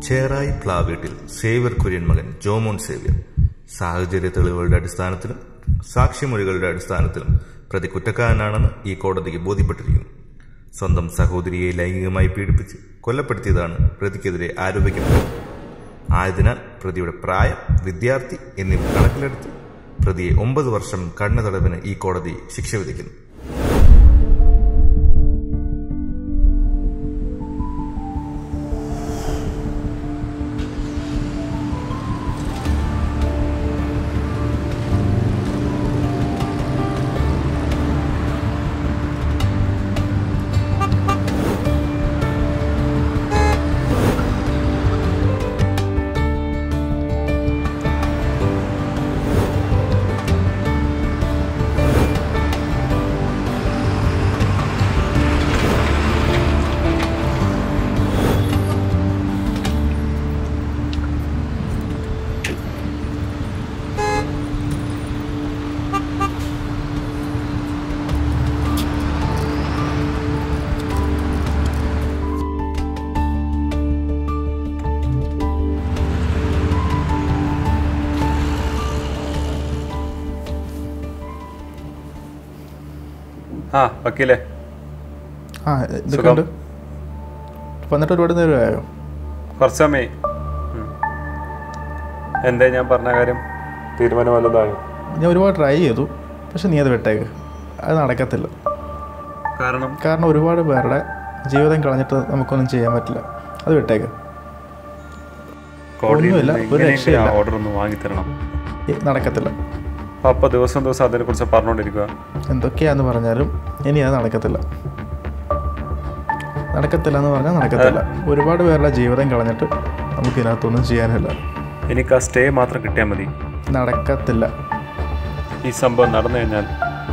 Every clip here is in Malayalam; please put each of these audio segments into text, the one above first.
ചേറായി പ്ലാവീട്ടിൽ സേവ്യർ കുര്യൻ മകൻ ജോമോൻ സേവ്യർ സാഹചര്യ തെളിവുകളുടെ അടിസ്ഥാനത്തിലും സാക്ഷിമൊഴികളുടെ അടിസ്ഥാനത്തിലും പ്രതി കുറ്റക്കാരനാണെന്ന് ഈ കോടതിക്ക് ബോധ്യപ്പെട്ടിരിക്കുന്നു. സ്വന്തം സഹോദരിയെ ലൈംഗികമായി പീഡിപ്പിച്ച് കൊലപ്പെടുത്തിയതാണ് പ്രതിക്കെതിരെ ആരോപിക്കപ്പെട്ടത്. ആയതിനാൽ പ്രതിയുടെ പ്രായം, വിദ്യാർത്ഥി എന്നിവ കണക്കിലെടുത്ത് പ്രതിയെ 9 വർഷം കഠിന തടവിന് ഈ കോടതി ശിക്ഷ വിധിക്കുന്നു. വക്കീലേ, ഇതൊക്കെ വന്നിട്ട് ഒരുപാട് നേരമായോ? കുറച്ച് സമയമായി. എന്താ ഞാൻ പറഞ്ഞ കാര്യം തീരുമാനം വല്ലതായോ? ഞാൻ ഒരുപാട് ട്രൈ ചെയ്തു, പക്ഷെ നീ അത് വിട്ടേക്ക്. അത് നടക്കത്തില്ല. കാരണം ഒരുപാട് പേരുടെ ജീവിതം കളഞ്ഞിട്ട് നമുക്കൊന്നും ചെയ്യാൻ പറ്റില്ല. അത് വിട്ടേക്ക്. ഒന്നുമില്ല, ഒരു രക്ഷയില്ല. ഓർഡർ ഒന്ന് വാങ്ങിത്തരണം. നടക്കത്തില്ല. അപ്പോൾ ദിവസം അതിനെക്കുറിച്ച് പറഞ്ഞുകൊണ്ടിരിക്കുക. എന്തൊക്കെയാന്ന് പറഞ്ഞാലും ഇനി അത് നടക്കത്തില്ല. എന്ന് പറഞ്ഞാൽ നടക്കത്തില്ല. ഒരുപാട് പേരുടെ ജീവിതം കളഞ്ഞിട്ട് നമുക്ക് ഇതിനകത്തൊന്നും ചെയ്യാനില്ല. എനിക്ക് ആ സ്റ്റേ മാത്രം കിട്ടിയാൽ മതി. നടക്കത്തില്ല. ഈ സംഭവം നടന്നു കഴിഞ്ഞാൽ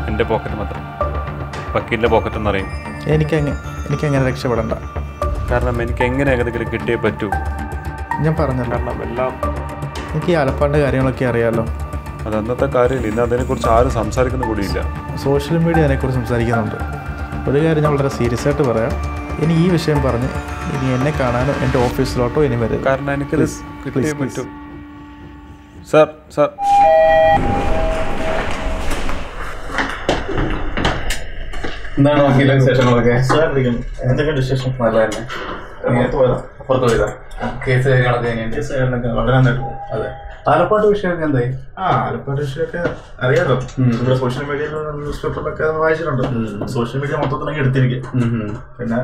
എൻ്റെ പോക്കറ്റ് മാത്രം, വക്കീലിൻ്റെ പോക്കറ്റെന്ന് അറിയും. എനിക്കങ്ങനെ രക്ഷപ്പെടണ്ട. കാരണം എനിക്ക് എങ്ങനെ ഏതെങ്കിലും കിട്ടിയേ പറ്റൂ. ഞാൻ പറഞ്ഞല്ലോ, കാരണം എല്ലാം എനിക്ക് ഈ ആലപ്പാടിൻ്റെ കാര്യങ്ങളൊക്കെ അറിയാമല്ലോ. അത് അന്നത്തെ കാര്യമില്ല. ഇന്ന് അതിനെക്കുറിച്ച് ആരും സംസാരിക്കുന്ന കൂടിയില്ല. സോഷ്യൽ മീഡിയ അതിനെക്കുറിച്ച് സംസാരിക്കുന്നുണ്ട്. ഒരു കാര്യം ഞാൻ വളരെ സീരിയസ് ആയിട്ട് പറയാം. ഇനി ഈ വിഷയം പറഞ്ഞ് ഇനി എന്നെ കാണാനോ എൻ്റെ ഓഫീസിലോട്ടോ ഇനി വരും. കാരണം എനിക്കത് കിട്ടിയേ പറ്റും. സാർ എന്താണ് വക്കീലെ വിശേഷങ്ങളൊക്കെ? എന്തൊക്കെയുണ്ട് വിശേഷം? നല്ല തന്നെ. പുറത്ത് പോയതാ? കേസ് കാര്യങ്ങളൊക്കെ വളരെ നന്നായിട്ട്. അതെ. ആലപ്പാട് വിഷയമൊക്കെ എന്തായി? ആലപ്പാട് വിഷയമൊക്കെ അറിയാലോ. ഇവിടെ സോഷ്യൽ മീഡിയയിൽ ന്യൂസ് പേപ്പറിലൊക്കെ വായിച്ചിട്ടുണ്ട്. സോഷ്യൽ മീഡിയ മൊത്തത്തിലൊക്കെ എടുത്തിരിക്കും. പിന്നെ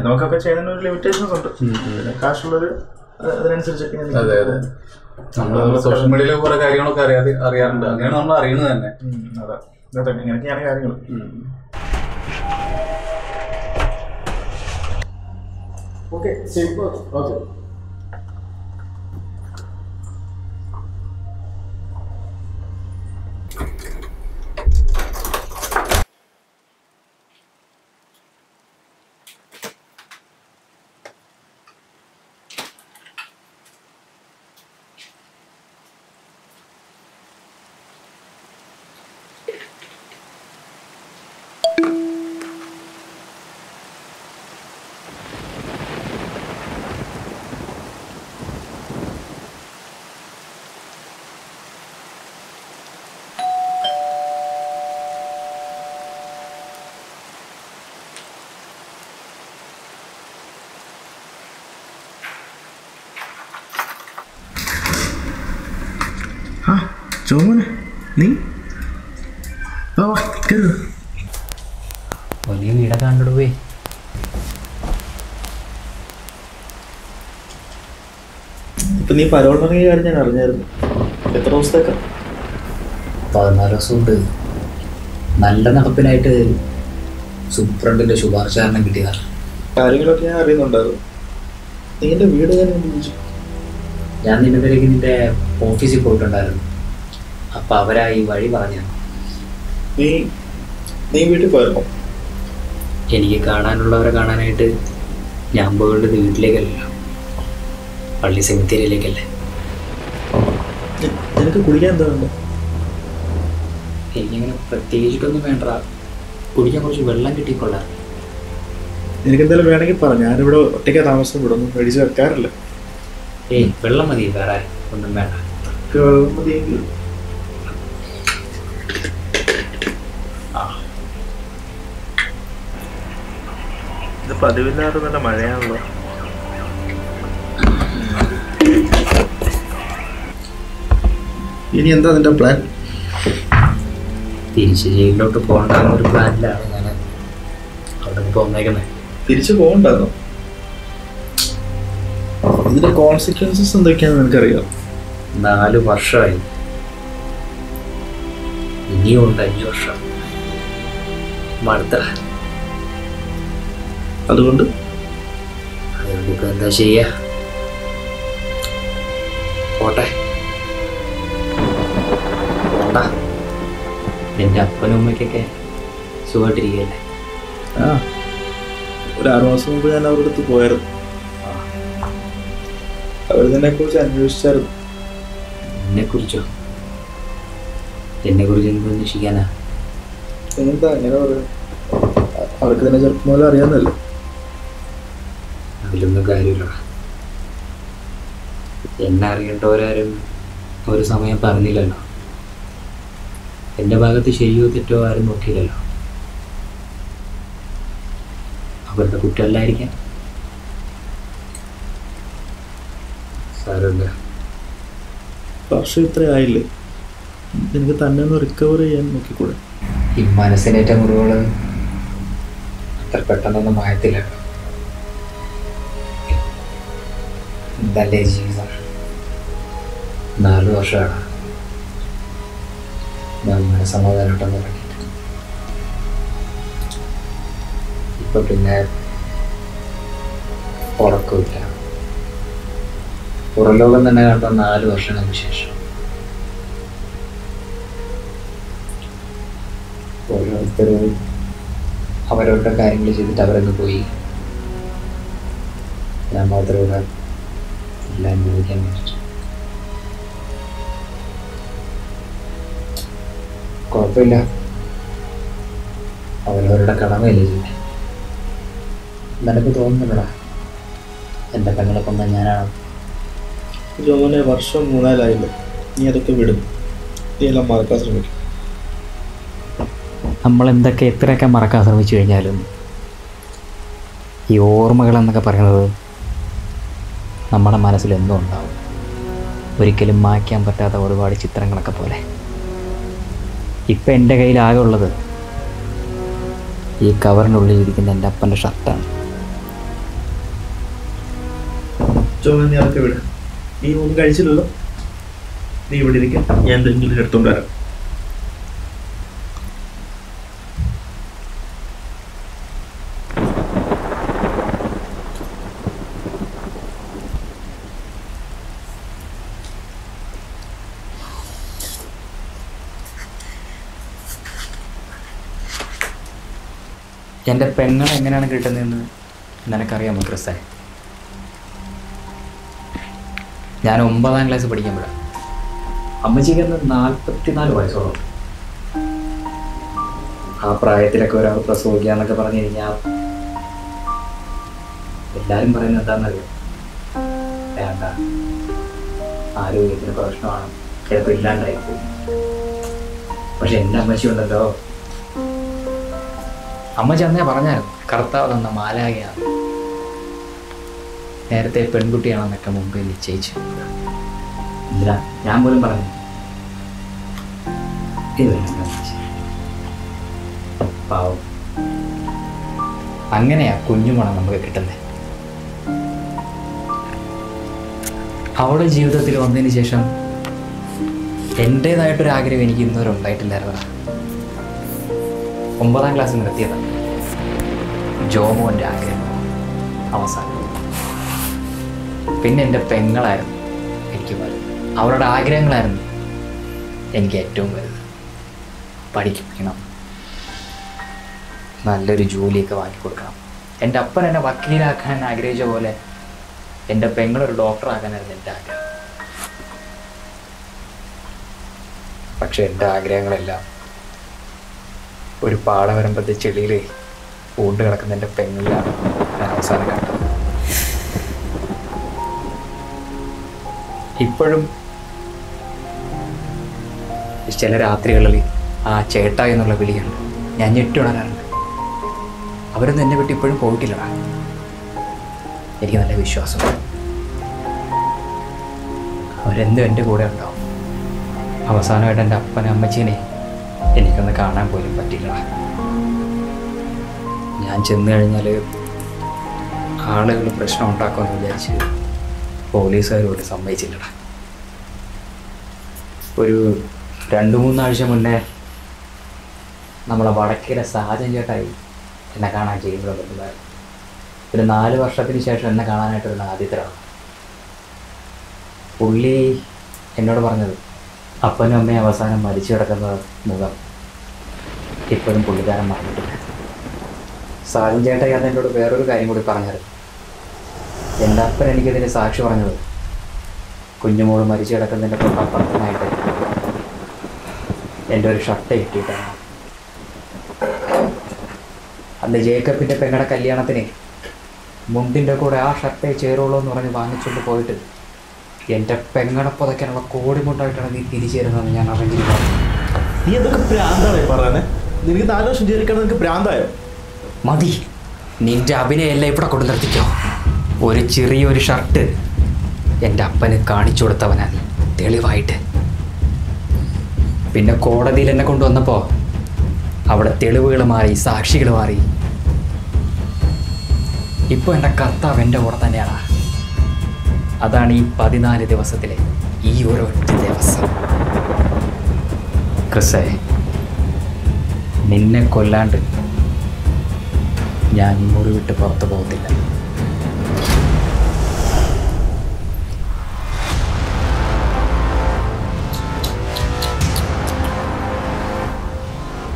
നമുക്കൊക്കെ ചെയ്യുന്നതിന് ഒരു ലിമിറ്റേഷൻസ് ഉണ്ട്. പിന്നെ കാശുള്ളൊരു അതിനനുസരിച്ചൊക്കെ. അതെ അതെ, നമ്മൾ സോഷ്യൽ മീഡിയയിലെ കുറെ കാര്യങ്ങളൊക്കെ അറിയാറുണ്ട്. അങ്ങനെയാണ് നമ്മൾ അറിയുന്നത് തന്നെ. അതെ, ഇങ്ങനെയൊക്കെയാണ് കാര്യങ്ങൾ. Okay, okay. ജോമോനെ, നീ വലിയ വീടൊക്കെ കണ്ടിടുവേ. ഇപ്പൊ നീ പരോളിറങ്ങിയ കാര്യം ഞാൻ അറിഞ്ഞായിരുന്നു. എത്ര ദിവസത്തേക്കാ? 14 ദിവസമുണ്ട്. നല്ല നടപ്പിനായിട്ട് സൂപ്രണ്ടിന്റെ ശുപാർശ കാരണം കിട്ടിയതാണ്. കാര്യങ്ങളൊക്കെ ഞാൻ അറിയുന്നുണ്ടായിരുന്നു. നീ എന്റെ വീട് ഞാൻ നിന്റെ പേരേക്ക് നിന്റെ ഓഫീസിൽ പോയിട്ടുണ്ടായിരുന്നു. അപ്പം അവരാ ഈ വഴി പറഞ്ഞു. നീ വീട്ടിൽ പോയിരുന്നോ? എനിക്ക് കാണാനുള്ളവരെ കാണാനായിട്ട് ഞാൻ പോകേണ്ടത് വീട്ടിലേക്കല്ലല്ലോ, പള്ളി സെമിത്തേരിയിലേക്കല്ലേ. നിനക്ക് കുടിക്കാൻ എന്താ വേണ്ട? എനിക്കങ്ങനെ പ്രത്യേകിച്ചിട്ടൊന്നും വേണ്ട. കുടിക്കാൻ കുറച്ച് വെള്ളം കിട്ടിക്കൊള്ളാം. എനിക്കെന്തായാലും വേണമെങ്കിൽ പറ. ഞാനിവിടെ ഒറ്റയ്ക്ക് താമസം, ഇവിടെ ഒന്നും മേടിച്ച് വെക്കാറില്ല. ഏയ് വെള്ളം മതി, വേറെ ഒന്നും വേണ്ട. വെള്ളം മതിയെങ്കിൽ ഇത് പതിവില്ലാതെ നല്ല മഴയാണല്ലോ. ഇനി എന്താ നിന്റെ പ്ലാൻ? തിരിച്ച് ജയിലിലോട്ട് പോകണ്ടെന്നൊരു പ്ലാനിലാണ് ഞാൻ അവിടെ നിന്ന് പോന്നേക്കുന്നത്. തിരിച്ചു പോകണ്ടായിരുന്നോ? ഇതിന്റെ കോൺസിക്വൻസസ് എന്തൊക്കെയാണെന്ന് നിനക്കറിയാം? 4 വർഷമായി, ഇനിയും ഉണ്ട് 5 വർഷം. മടുത്ത. അതുകൊണ്ട് ഇപ്പൊ എന്താ ചെയ്യാ? പോട്ടെ, പോണ്ട. എൻ്റെ അപ്പനും അമ്മയ്ക്കൊക്കെ സുഖമായിട്ടിരിക്കുകയല്ലേ? ഒരു 6 മാസം മുമ്പ് ഞാൻ അവരുടെ അടുത്ത് പോയായിരുന്നു. അവർ തന്നെ കുറിച്ച് അന്വേഷിച്ചായിരുന്നു. എന്നെക്കുറിച്ചോ? എന്നെക്കുറിച്ച് എന്ത് അന്വേഷിക്കാനാ? എന്താ അങ്ങനെ പറയാം? അവർക്ക് തന്നെ ചെറുപ്പം പോലെ അറിയാന്നല്ലോ. അതിലൊന്നും കാര്യമില്ല. എന്നെ അറിയേണ്ടവരാരും ഒരു സമയം പറഞ്ഞില്ലല്ലോ. എൻ്റെ ഭാഗത്ത് ശരിയോ തെറ്റോ ആരും നോക്കിയില്ലല്ലോ. അവരുടെ കുറ്റമല്ലായിരിക്കാം. സാരമില്ല. വർഷം ഇത്രയായില്ലേ, നിനക്ക് തന്നെ ഒന്ന് റിക്കവർ ചെയ്യാൻ നോക്കിക്കൂടെ? ഈ മനസ്സിനേറ്റ മുറിവുകൾ അത്ര പെട്ടെന്നൊന്നും മായത്തില്ല. ഇതല്ലേ ജീവിതം. 4 വർഷമാണ് ഞാൻ മനസ്സമാധാനമായിട്ടൊന്ന് ഇറങ്ങിയിട്ട്. ഇപ്പൊ പിന്നെ ഉറക്കമില്ല. പുറലോകം തന്നെ കണ്ട 4 വർഷങ്ങൾക്ക് ശേഷം ഓരോരുത്തരും അവരവരുടെ കാര്യങ്ങൾ ചെയ്തിട്ട് അവരങ്ങ് പോയി. ഞാൻ മാത്രം ഇവിടെ എല്ലാം അനുഭവിക്കാൻ വേണ്ടിയിട്ട്. കുഴപ്പമില്ല, അവരവരുടെ കടമയല്ലേ ചെയ്തേ. നിനക്ക് തോന്നുന്നുണ്ടടാ എൻ്റെ പെങ്ങളെ കൊന്ന ഞാനാണ്? ജോമോനെ, വർഷം 3-4 നീ അതൊക്കെ വിടും. നീ എല്ലാം മറക്കാൻ ശ്രമിക്കും. നമ്മളെന്തൊക്കെ എത്രയൊക്കെ മറക്കാൻ ശ്രമിച്ചു കഴിഞ്ഞാലും ഈ ഓർമ്മകളെന്നൊക്കെ പറയുന്നത് നമ്മുടെ മനസ്സിലെന്നും ഉണ്ടാവും. ഒരിക്കലും മായ്ക്കാൻ പറ്റാത്ത ഒരുപാട് ചിത്രങ്ങളൊക്കെ പോലെ. ഇപ്പം എൻ്റെ കയ്യിലാകെ ഉള്ളത് ഈ കവറിനുള്ളിൽ ഇരിക്കുന്ന എൻ്റെ അപ്പൻ്റെ ഷർട്ടാണ്. ജോമോനെ, നീ അതൊക്കെ വിടും. നീ ഒന്നും കഴിച്ചില്ലല്ലോ. നീ ഇവിടെ ഇരിക്കും, ഞാൻ എന്തെങ്കിലും എടുത്തോണ്ട് വരാം. എൻ്റെ പെങ്ങൾ എങ്ങനെയാണ് കിട്ടുന്നതെന്ന് നിനക്കറിയാമോ ക്രിസ്സേ? ഞാൻ 9ാം ക്ലാസ് പഠിക്കുമ്പോഴാണ്. അമ്മച്ചിക്ക് 44 വയസ്സോളം. ആ പ്രായത്തിലൊക്കെ ഒരാൾ പ്രസവിക്കുക എന്നൊക്കെ പറഞ്ഞു കഴിഞ്ഞാൽ എല്ലാവരും പറയുന്നത് എന്താണെന്നറിയാം? വേണ്ട, ആരോഗ്യത്തിന് പ്രശ്നമാണ്, ചിലപ്പോൾ ഇല്ലാണ്ടായിപ്പോയി. പക്ഷെ എൻ്റെ അമ്മച്ചി ഉണ്ടല്ലോ, അമ്മച്ചി അന്നേ പറഞ്ഞായിരുന്നു കർത്താവ് തന്ന മാലാഖയാണ്, നേരത്തെ പെൺകുട്ടിയാണെന്നൊക്കെ മുമ്പേ നിശ്ചയിച്ചു. ഇല്ല, ഞാൻ പോലും പറഞ്ഞു പാവം. അങ്ങനെയാ കുഞ്ഞുമണം നമുക്ക് കിട്ടുന്നത്. അവളുടെ ജീവിതത്തിൽ വന്നതിന് ശേഷം എൻ്റേതായിട്ടൊരാഗ്രഹം എനിക്ക് ഇന്നുവരെ ഉണ്ടായിട്ടില്ലായിരുന്നതാണ്. 9ാം ക്ലാസ് നിർത്തിയതാണ് ജോമോൻ്റെ ആഗ്രഹം അവസാനം. പിന്നെ എൻ്റെ പെങ്ങളായിരുന്നു എനിക്ക് വലുത്. അവരുടെ ആഗ്രഹങ്ങളായിരുന്നു എനിക്ക് ഏറ്റവും വലുത്. പഠിക്കണം, നല്ലൊരു ജോലിയൊക്കെ വാങ്ങിക്കൊടുക്കണം. എൻ്റെ അപ്പൻ എന്നെ വക്കീലാക്കാൻ ആഗ്രഹിച്ച പോലെ എൻ്റെ പെങ്ങളൊരു ഡോക്ടറാക്കാനായിരുന്നു എൻ്റെ ആഗ്രഹം. പക്ഷെ എൻ്റെ ആഗ്രഹങ്ങളെല്ലാം ഒരു പാടവരമ്പത്തെ ചെളിയിൽ പൂണ്ട് കിടക്കുന്ന എൻ്റെ പെങ്ങളിലാണ് ഞാൻ അവസാനം കണ്ടത്. ഇപ്പോഴും ചില രാത്രികളിൽ ആ ചേട്ടാ എന്നുള്ള വിളിയുണ്ട്. ഞാൻ ഞെട്ടുണരാറുണ്ട്. അവരൊന്നും എന്നെ വിട്ട് ഇപ്പോഴും പോയിട്ടില്ലടാ. എനിക്ക് നല്ല വിശ്വാസമുണ്ട് അവരെന്തും എൻ്റെ കൂടെ ഉണ്ടാവും. അവസാനമായിട്ട് എൻ്റെ അപ്പനെ അമ്മച്ചീനെ എനിക്കൊന്ന് കാണാൻ പോലും പറ്റില്ല. ഞാൻ ചെന്ന് കഴിഞ്ഞാൽ ആളുകൾ പ്രശ്നം ഉണ്ടാക്കുമെന്ന് വിചാരിച്ച് പോലീസുകാരോട് സമ്മതിച്ചില്ലടാ. ഒരു 2-3 ആഴ്ച മുന്നേ നമ്മളെ വടക്കേലെ സാജൻ ചേട്ടായി എന്നെ കാണാൻ ചെയ്യുമ്പോൾ പറ്റുന്നതായിരുന്നു. ഒരു 4 വർഷത്തിന് ശേഷം എന്നെ കാണാനായിട്ടൊരു ആദ്യത്തിലാണ്. പുള്ളി എന്നോട് പറഞ്ഞത് അപ്പനും അമ്മയും അവസാനം മരിച്ചു കിടക്കുന്ന മുഖം ഇപ്പോഴും പുള്ളിക്കാരൻ മറന്നിട്ടില്ല. സാജൻ ചേട്ടായി അത് എന്നോട് വേറൊരു കാര്യം കൂടി പറഞ്ഞായിരുന്നു. എൻ്റെ അപ്പൻ എനിക്കതിന് സാക്ഷി പറഞ്ഞത് കുഞ്ഞുമോള് മരിച്ചു കിടക്കുന്നതിൻ്റെ തൊട്ടപ്പുറത്തുമായിട്ട് എൻ്റെ ഒരു ഷർട്ട് കിട്ടിയിട്ടാണ്. അന്ന് ജേക്കബിൻ്റെ പെങ്ങളുടെ കല്യാണത്തിന് മുണ്ടിൻ്റെ കൂടെ ആ ഷർട്ടേ ചേരുള്ളൂ എന്ന് പറഞ്ഞ് വാങ്ങിച്ചുകൊണ്ട് പോയിട്ട് എൻ്റെ പെങ്ങളെ പുതയ്ക്കാനുള്ള കോടിമുണ്ടായിട്ടാണ് നീ തിരിച്ചു തരുന്നതെന്ന് ഞാൻ അറിഞ്ഞില്ല. നീ എന്തൊക്കെ ഭ്രാന്താണ് പറയുന്നത്? നിനക്ക് 4 വർഷം ജയിലിൽ നിനക്ക് ഭ്രാന്തായോ? മതി, നിൻ്റെ അഭിനയെല്ലാം ഇവിടെ കൊണ്ട് നിർത്തിക്കോ. ഒരു ചെറിയൊരു ഷർട്ട് എൻ്റെ അപ്പന് കാണിച്ചു കൊടുത്തവനാ നീ, തെളിവായിട്ട്. പിന്നെ കോടതിയിൽ എന്നെ കൊണ്ടുവന്നപ്പോൾ അവിടെ തെളിവുകൾ മാറി, സാക്ഷികൾ മാറി. ഇപ്പോൾ എൻ്റെ കർത്താവ് എൻ്റെ കൂടെ തന്നെയാണ്. അതാണ് ഈ 14 ദിവസത്തിലെ ഈ ഒരൊറ്റ ദിവസം. ക്രിസ്സേ, നിന്നെ കൊല്ലാണ്ട് ഞാൻ ഈ മുറി വിട്ട് പുറത്തു പോകത്തില്ല.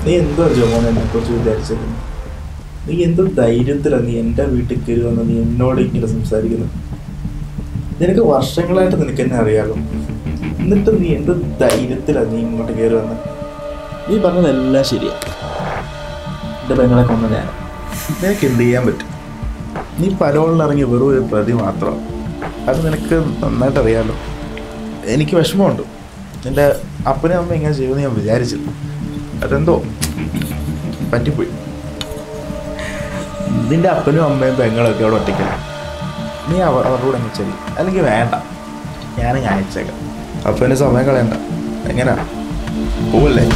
നീ എന്തോ ജോമോൻ എന്നെ കുറിച്ച് വിചാരിച്ചത്? നീ എന്തോ ധൈര്യത്തിലാണ് നീ എൻ്റെ വീട്ടിൽ കയറി വന്ന് നീ എന്നോട് ഇങ്ങനെ സംസാരിക്കുന്നത്? നിനക്ക് വർഷങ്ങളായിട്ട് നിനക്ക് എന്നെ അറിയാമല്ലോ. എന്നിട്ട് നീ എന്ത് ധൈര്യത്തിലാണ് നീ ഇങ്ങോട്ട് കയറി വന്നത്? നീ പറഞ്ഞതെല്ലാം ശരിയാണ്. എൻ്റെ പെങ്ങളെ കൊന്ന ഞാൻ. നിനക്ക് എന്ത് ചെയ്യാൻ പറ്റും? നീ പരോളിലിറങ്ങി വെറും ഒരു പ്രതി മാത്രമാണ്. അത് നിനക്ക് നന്നായിട്ട് അറിയാമല്ലോ. എനിക്ക് വിഷമമുണ്ട്. നിൻ്റെ അപ്പനും അമ്മ ഇങ്ങനെ ചെയ്യുമെന്ന് ഞാൻ വിചാരിച്ചില്ല. അതെന്തോ പറ്റിപ്പോയി. നിൻ്റെ അപ്പനും അമ്മയും പെങ്ങളൊക്കെ അവിടെ ഒറ്റയ്ക്കല്ല. നീ അവരുടെ കൂടെ അങ്ങ് ചെല്ലി. അല്ലെങ്കിൽ വേണ്ട, ഞാനങ്ങ് അയച്ചേക്കാം. അപ്പന് സമയം കളയണ്ട. എങ്ങനെയാ പോവല്ലേ?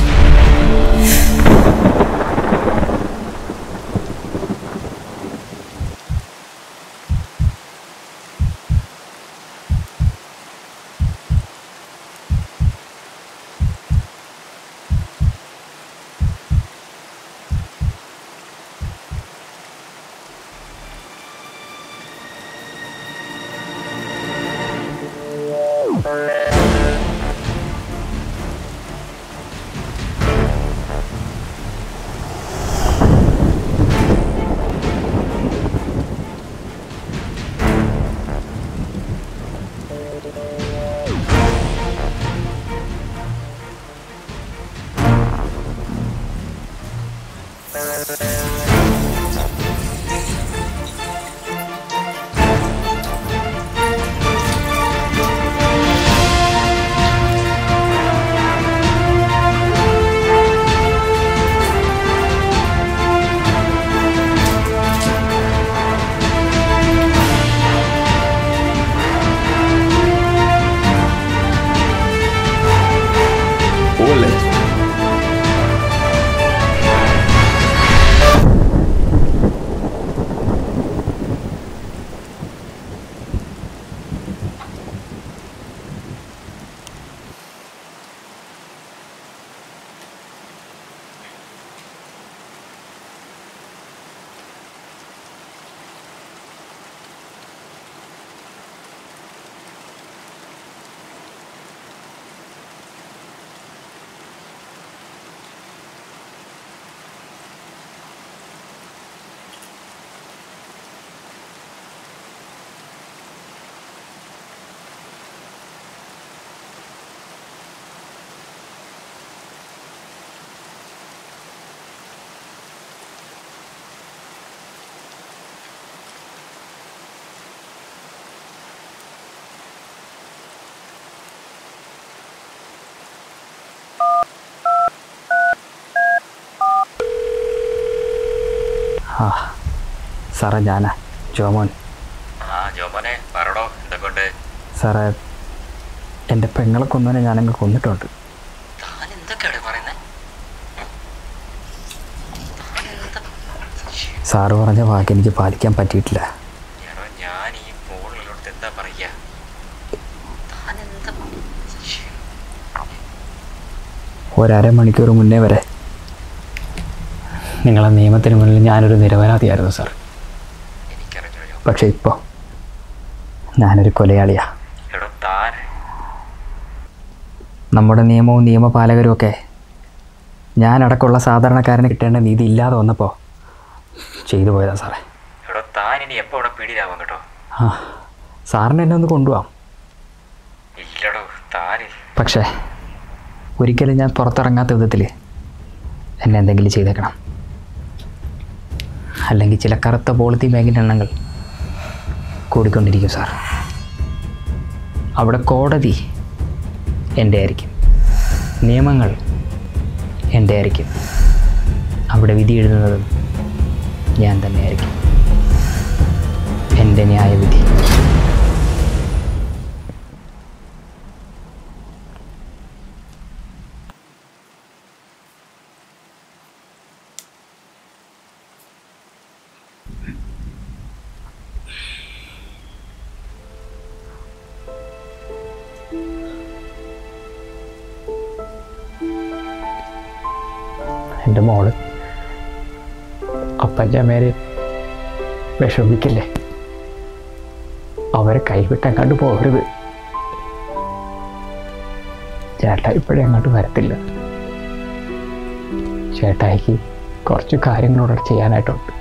പോവല്ലേ? ആ സാറേ ഞാനാ ജോമോൻ. ജോമോനെ പറടോ, എന്തൊക്കെയുണ്ട്? സാറേ എൻ്റെ പെങ്ങളെ കൊന്നവനെ ഞാനങ്ങ് കൊന്നിട്ടുണ്ട്. താൻ എന്തൊക്കെയാണ് പറയുന്നത്? സാറ് പറഞ്ഞ വാക്ക് എനിക്ക് പാലിക്കാൻ പറ്റിയിട്ടില്ല. ഞാൻ ഈ ഫോണിലോട്ട് എന്താ പറയുക? ഒരമണിക്കൂർ മുന്നേ വരെ നിങ്ങളെ നിയമത്തിന് മുന്നിൽ ഞാനൊരു നിരപരാധിയായിരുന്നു സാർ. പക്ഷെ ഇപ്പോൾ ഞാനൊരു കൊലയാളിയാ. നമ്മുടെ നിയമവും നിയമപാലകരും ഒക്കെ ഞാനടക്കമുള്ള സാധാരണക്കാരന് കിട്ടേണ്ട നീതി ഇല്ലാതെ വന്നപ്പോൾ ചെയ്തു പോയതാ സാറേ. ആ സാറിന് എന്നെ ഒന്ന് കൊണ്ടുപോവാം. പക്ഷേ ഒരിക്കലും ഞാൻ പുറത്തിറങ്ങാത്ത വിധത്തിൽ എന്നെ എന്തെങ്കിലും ചെയ്തേക്കണം. അല്ലെങ്കിൽ ചില കറുത്ത പോളിത്തീൻ ബാഗിൻ്റെ എണ്ണങ്ങൾ കൂടിക്കൊണ്ടിരിക്കും സാർ. അവിടെ കോടതി എൻ്റെ ആയിരിക്കും, നിയമങ്ങൾ എൻ്റെ ആയിരിക്കും, അവിടെ വിധി എഴുതുന്നതും ഞാൻ തന്നെയായിരിക്കും. എൻ്റെ ന്യായവിധി. എൻ്റെ മോള് അപ്പൻ്റെ അമ്മേരെ വിഷമിക്കല്ലേ, അവരെ കൈവിട്ടങ്ങോട്ട് പോകരുത്. ചേട്ടാ ഇപ്പോഴും അങ്ങോട്ട് വരത്തില്ല. ചേട്ടായിക്ക് കുറച്ച് കാര്യങ്ങളോട് ചെയ്യാനായിട്ടുണ്ട്.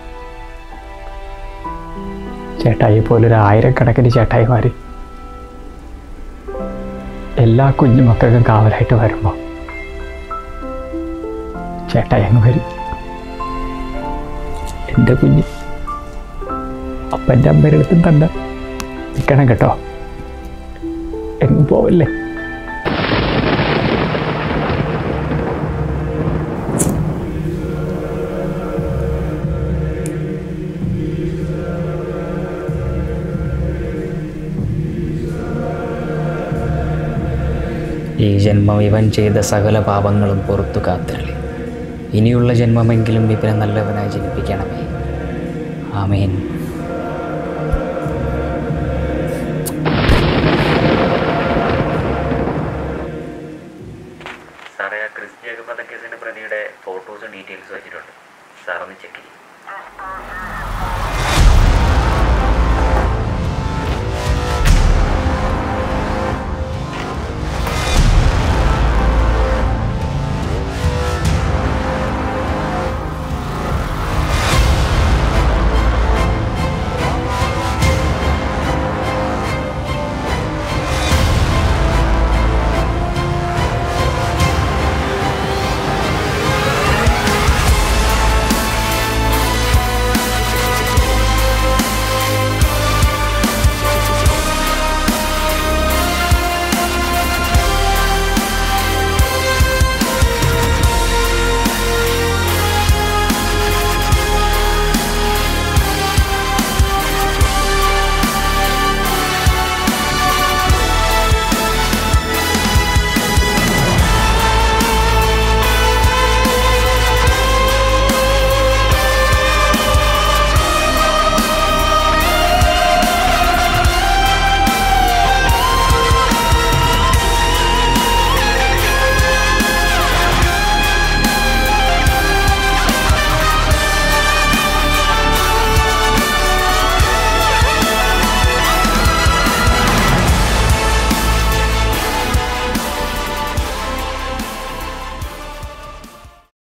ചേട്ടായി പോലൊരു 1000 ചേട്ടായിമാർ എല്ലാ കുഞ്ഞുമക്കൾക്കും കാവലായിട്ട് വരുമ്പോൾ ചേട്ടായി അങ്ങ് വരും. എൻ്റെ കുഞ്ഞ് അപ്പൻ്റെ അമ്മയുടെ അടുത്തും തന്നെ നിൽക്കണം കേട്ടോ, എങ്ങും പോവല്ലേ. ഈ ജന്മം ഇവൻ ചെയ്ത സകല പാപങ്ങളും പുറത്തു കാത്തിരളി. ഇനിയുള്ള ജന്മമെങ്കിലും ഇവനെ നല്ലവനായി ജനിപ്പിക്കണമേ. ആമേൻ. സാറേ, ആ ക്രിസ്ത്യ വധക്കേസിന്റെ പ്രതിയുടെ ഫോട്ടോസും ഡീറ്റെയിൽസും വെച്ചിട്ടുണ്ട്. സാറൊന്ന് ചെക്ക് ചെയ്യും.